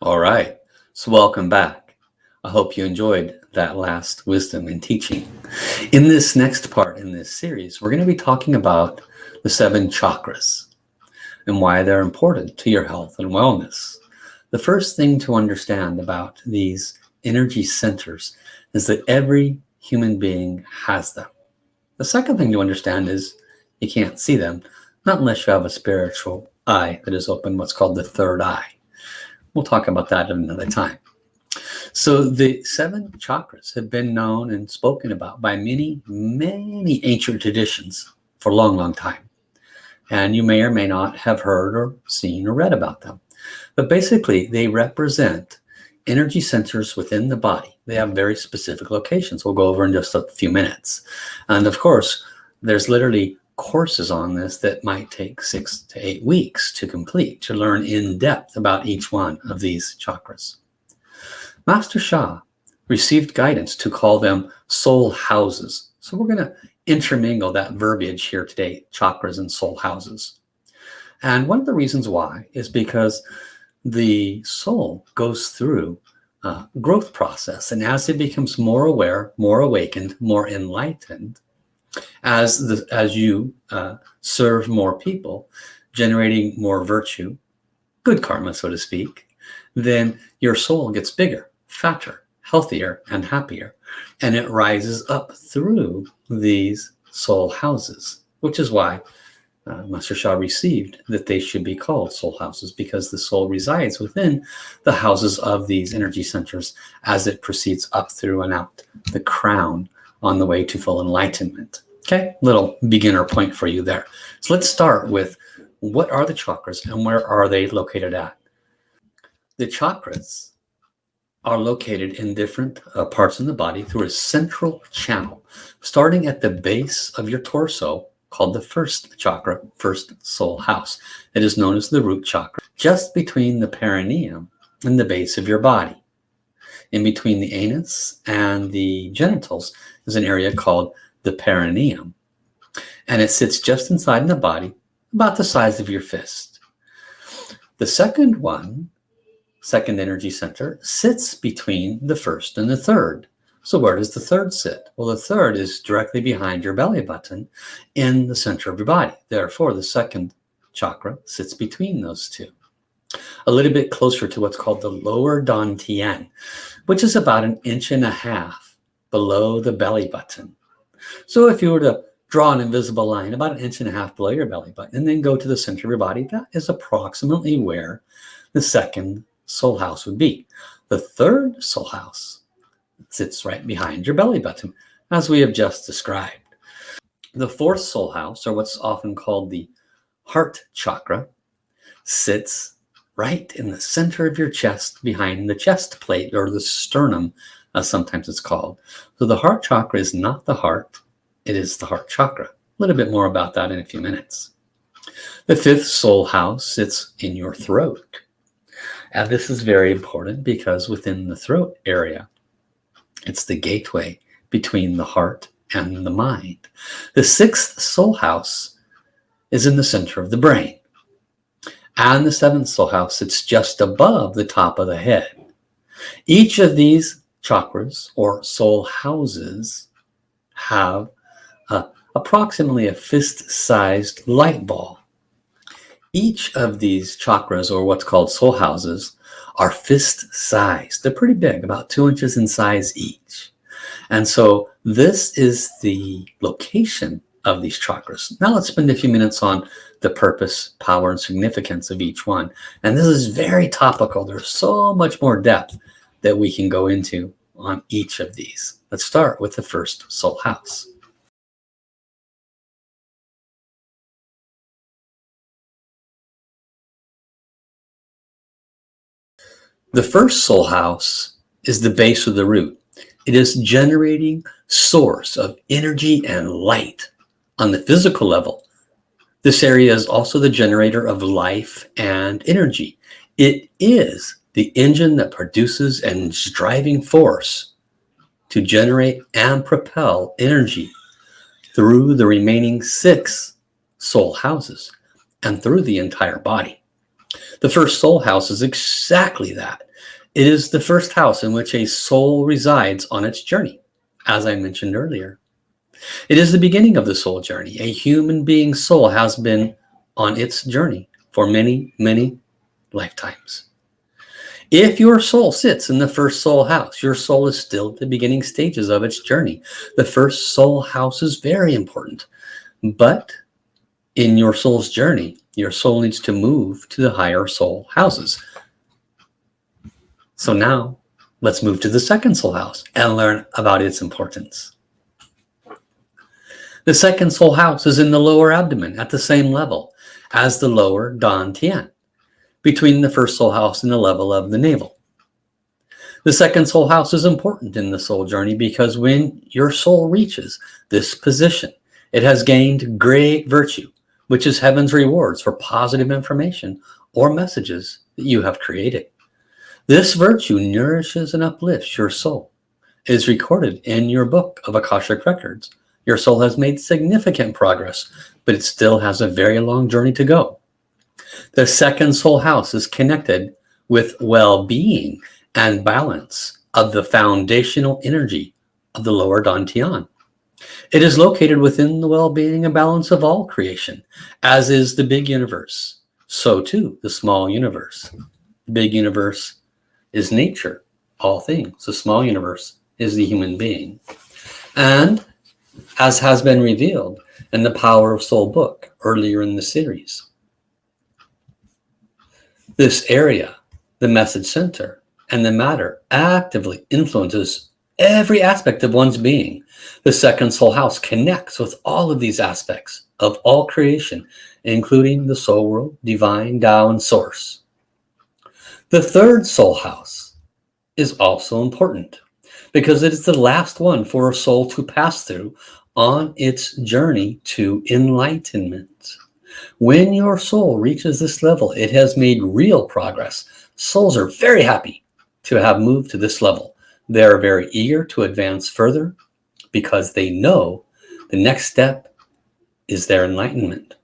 All right, so welcome back. I hope you enjoyed that last wisdom and teaching. In this next part in this series, we're going to be talking about the seven chakras and why they're important to your health and wellness. The first thing to understand about these energy centers is that every human being has them. The second thing to understand is you can't see them, not unless you have a spiritual eye that is open, what's called the third eye. We'll talk about that at another time. So the seven chakras have been known and spoken about by many, many ancient traditions for a long, long time. And you may or may not have heard or seen or read about them. But basically, they represent energy centers within the body. They have very specific locations. We'll go over in just a few minutes. And of course, there's literally courses on this that might take 6 to 8 weeks to complete, to learn in depth about each one of these chakras. Master Sha received guidance to call them soul houses. So we're going to intermingle that verbiage here today, chakras and soul houses. And one of the reasons why is because the soul goes through a growth process. And as it becomes more aware, more awakened, more enlightened, as you serve more people, generating more virtue, good karma, so to speak, then your soul gets bigger, fatter, healthier, and happier. And it rises up through these soul houses, which is why Master Sha received that they should be called soul houses, because the soul resides within the houses of these energy centers as it proceeds up through and out the crown on the way to full enlightenment. Okay, little beginner point for you there. So let's start with what are the chakras and where are they located at? The chakras are located in different parts in the body through a central channel, starting at the base of your torso, called the first chakra, first soul house. It is known as the root chakra, just between the perineum and the base of your body. In between the anus and the genitals is an area called the perineum, and it sits just inside the body, about the size of your fist. The second energy center, sits between the first and the third. So where does the third sit? Well, the third is directly behind your belly button in the center of your body. Therefore, the second chakra sits between those two, a little bit closer to what's called the lower dantian, which is about 1.5 inches below the belly button. So if you were to draw an invisible line about 1.5 inches below your belly button and then go to the center of your body, that is approximately where the second soul house would be. The third soul house sits right behind your belly button, as we have just described. The fourth soul house, or what's often called the heart chakra, sits right in the center of your chest, behind the chest plate, or the sternum, as sometimes it's called. So the heart chakra is not the heart, it is the heart chakra. A little bit more about that in a few minutes. The fifth soul house sits in your throat. And this is very important because within the throat area, it's the gateway between the heart and the mind. The sixth soul house is in the center of the brain. And the seventh soul house sits just above the top of the head. Each of these chakras or soul houses have approximately a fist-sized light ball. Each of these chakras, or what's called soul houses, are fist-sized. They're pretty big, about 2 inches in size each. And so this is the location of these chakras. Now let's spend a few minutes on the purpose, power, and significance of each one. And this is very topical. There's so much more depth that we can go into on each of these. Let's start with the first soul house. The first soul house is the base of the root. It is generating source of energy and light on the physical level. This area is also the generator of life and energy. It is the engine that produces and is driving force to generate and propel energy through the remaining 6 soul houses and through the entire body. The first soul house is exactly that. It is the first house in which a soul resides on its journey, as I mentioned earlier. It is the beginning of the soul journey. A human being's soul has been on its journey for many, many lifetimes. If your soul sits in the first soul house, your soul is still at the beginning stages of its journey. The first soul house is very important. But in your soul's journey, your soul needs to move to the higher soul houses. So now let's move to the second soul house and learn about its importance. The second soul house is in the lower abdomen at the same level as the lower Dan Tian, between the first soul house and the level of the navel. The second soul house is important in the soul journey because when your soul reaches this position, it has gained great virtue, which is heaven's rewards for positive information or messages that you have created. This virtue nourishes and uplifts your soul. It is recorded in your book of Akashic Records. Your soul has made significant progress, but it still has a very long journey to go. The second soul house is connected with well-being and balance of the foundational energy of the lower Dantian. It is located within the well-being and balance of all creation, as is the big universe. So too, the small universe. The big universe is nature, all things. The small universe is the human being. And as has been revealed in the Power of Soul book earlier in the series, this area, the message center, and the matter actively influences every aspect of one's being. The second soul house connects with all of these aspects of all creation, including the soul world, divine, Tao, and source. The third soul house is also important because it is the last one for a soul to pass through on its journey to enlightenment. When your soul reaches this level, it has made real progress. Souls are very happy to have moved to this level. They are very eager to advance further because they know the next step is their enlightenment.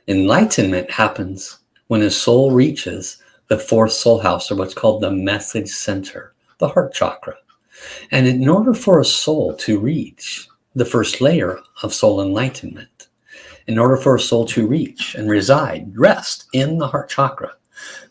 Enlightenment happens when a soul reaches the fourth soul house, or what's called the message center, the heart chakra. And in order for a soul to reach the first layer of soul enlightenment, in order for a soul to reach and rest in the heart chakra,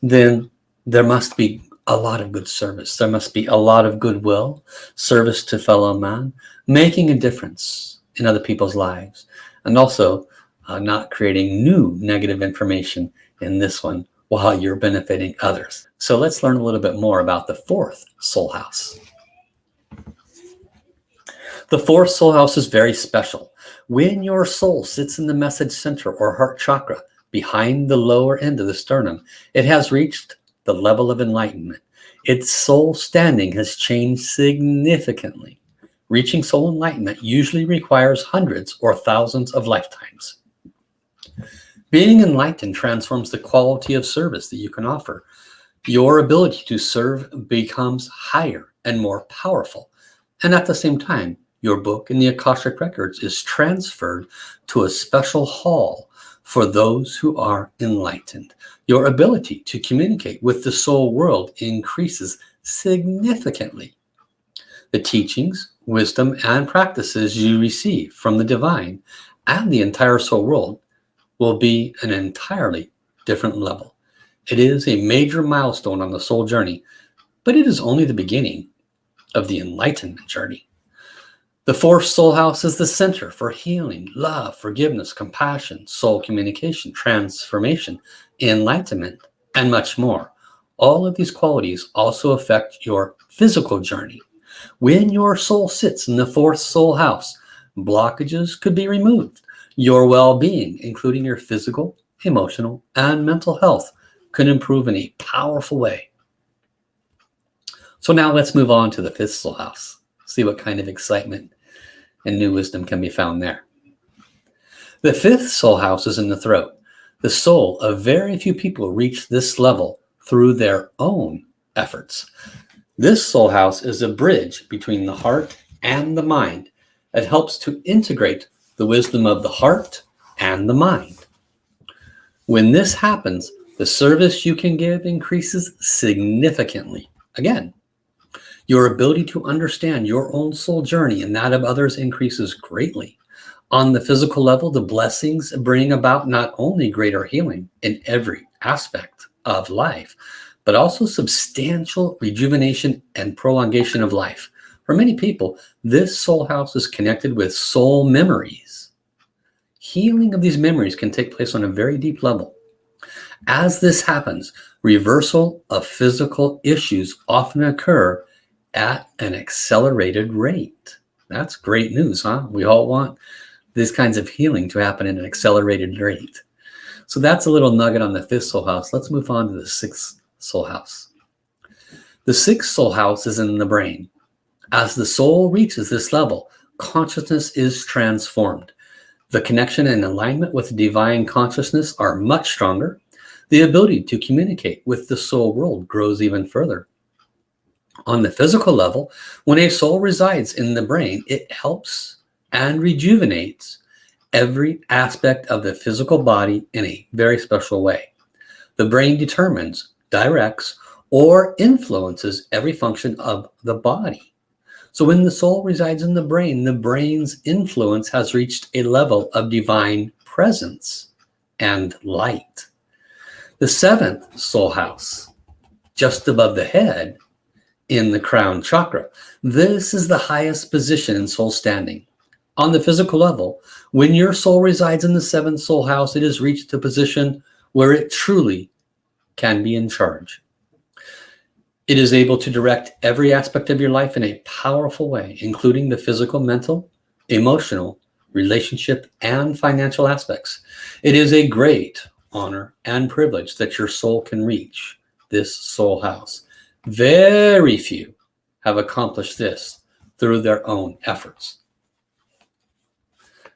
then there must be a lot of good service. There must be a lot of goodwill, service to fellow man, making a difference in other people's lives, and also not creating new negative information in this one while you're benefiting others. So let's learn a little bit more about the fourth soul house. The fourth soul house is very special. When your soul sits in the message center or heart chakra behind the lower end of the sternum, it has reached the level of enlightenment. Its soul standing has changed significantly. Reaching soul enlightenment usually requires hundreds or thousands of lifetimes. Being enlightened transforms the quality of service that you can offer. Your ability to serve becomes higher and more powerful. And at the same time, your book in the Akashic Records is transferred to a special hall for those who are enlightened. Your ability to communicate with the soul world increases significantly. The teachings, wisdom, and practices you receive from the divine and the entire soul world will be an entirely different level. It is a major milestone on the soul journey, but it is only the beginning of the enlightenment journey. The fourth soul house is the center for healing, love, forgiveness, compassion, soul communication, transformation, enlightenment, and much more. All of these qualities also affect your physical journey. When your soul sits in the fourth soul house, blockages could be removed. Your well-being, including your physical, emotional, and mental health, could improve in a powerful way. So now let's move on to the fifth soul house. See what kind of excitement and new wisdom can be found there. The fifth soul house is in the throat. The soul of very few people reach this level through their own efforts. This soul house is a bridge between the heart and the mind. It helps to integrate the wisdom of the heart and the mind. When this happens, The service you can give increases significantly. Again, your ability to understand your own soul journey and that of others increases greatly. On the physical level, the blessings bring about not only greater healing in every aspect of life, but also substantial rejuvenation and prolongation of life. For many people, this soul house is connected with soul memories. Healing of these memories can take place on a very deep level. As this happens, reversal of physical issues often occur at an accelerated rate. That's great news, huh? We all want these kinds of healing to happen at an accelerated rate. So that's a little nugget on the fifth soul house. Let's move on to the sixth soul house. The sixth soul house is in the brain. As the soul reaches this level, consciousness is transformed. The connection and alignment with divine consciousness are much stronger. The ability to communicate with the soul world grows even further. On the physical level, when a soul resides in the brain, it helps and rejuvenates every aspect of the physical body in a very special way. The brain determines, directs, or influences every function of the body. So when the soul resides in the brain's influence has reached a level of divine presence and light. The seventh soul house, just above the head in the crown chakra. This is the highest position in soul standing. On the physical level, when your soul resides in the seventh soul house, it has reached a position where it truly can be in charge. It is able to direct every aspect of your life in a powerful way, including the physical, mental, emotional, relationship, and financial aspects. It is a great honor and privilege that your soul can reach this soul house. Very few have accomplished this through their own efforts.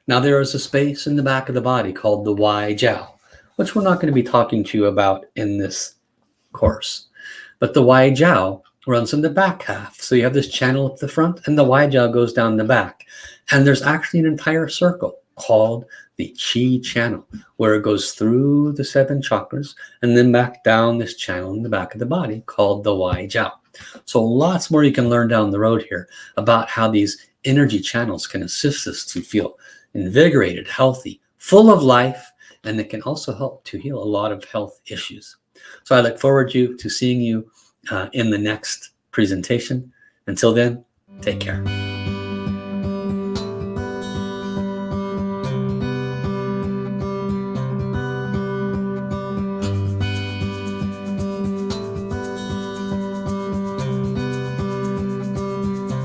Now, there is a space in the back of the body called the Wai Jiao, which we're not going to be talking to you about in this course. But the Wai Jiao runs in the back half. So you have this channel up the front, and the Wai Jiao goes down the back. And there's actually an entire circle called the Qi channel, where it goes through the 7 chakras and then back down this channel in the back of the body called the Wai Jiao. So lots more you can learn down the road here about how these energy channels can assist us to feel invigorated, healthy, full of life, and it can also help to heal a lot of health issues. So I look forward to seeing you in the next presentation. Until then, take care.